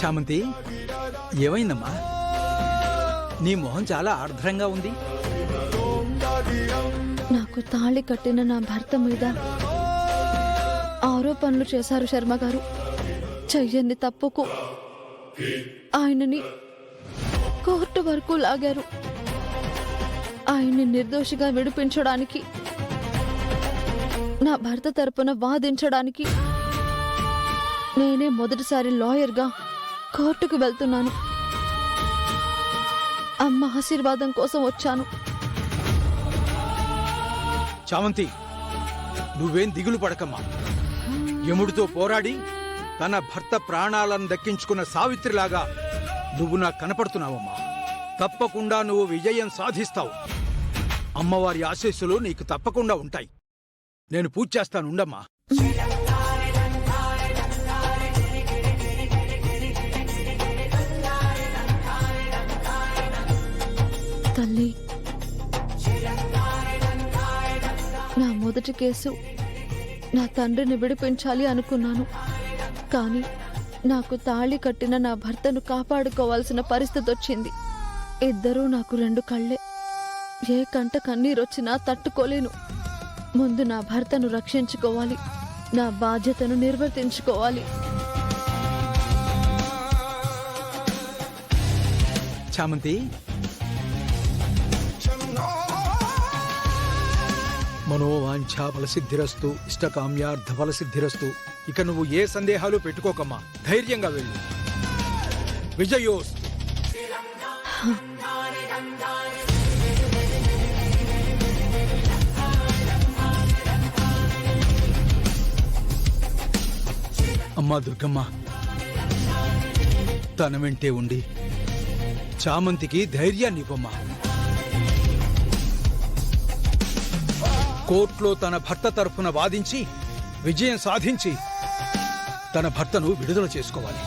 చామంతి, ఏమైందమ్మా? నీ మొహం చాలా ఆర్ద్రంగా ఉంది. నాకు తాళి కట్టిన నా భర్త మీద ఆరోపణలు చేశారు శర్మ గారు. చెయ్యని తప్పుకు ఆయనని కోర్టు వరకు లాగారు. ఆయన్ని నిర్దోషిగా విడిపించడానికి, నా భర్త తరపున వాదించడానికి నేనే మొదటిసారి లాయర్గా కోర్టుకు వెళ్తున్నాను. అమ్మ ఆశీర్వాదం కోసం వచ్చాను. చామంతి, నువ్వేం దిగులు పడకమ్మా. యముడితో పోరాడి తన భర్త ప్రాణాలను దక్కించుకున్న సావిత్రిలాగా నువ్వు నాకు కనపడుతున్నావమ్మా. తప్పకుండా నువ్వు విజయం సాధిస్తావు. అమ్మవారి ఆశీస్సులు నీకు తప్పకుండా ఉంటాయి. నేను పూజ చేస్తాను, ఉండమ్మా. తల్లి, నా మొదటి కేసు నా తండ్రిని విడిపించాలి అనుకున్నాను. కానీ నాకు తాళి కట్టిన నా భర్తను కాపాడుకోవాల్సిన పరిస్థితి వచ్చింది. ఇద్దరూ నాకు రెండు కళ్ళే. ఏ కంట కన్నీరొచ్చినా తట్టుకోలేను. ముందు నా భర్తను రక్షించుకోవాలి, నా బాధ్యతను నిర్వర్తించుకోవాలి. చామంతి, మనోవాంఛా ఫలసిద్ధిరస్తు, ఇష్టకామ్యార్థ ఫలసిద్ధిరస్తు. ఇక నువ్వు ఏ సందేహాలు పెట్టుకోకమ్మా. ధైర్యంగా వెళ్ళు. విజయోస్తు. అమ్మా దుర్గమ్మ, తన వెంటే ఉండి చామంతికి ధైర్యాన్ని ఇవ్వమ్మా. కోర్టులో తన భర్త తరఫున వాదించి విజయం సాధించి తన భర్తను విడుదల చేసుకోవాలి.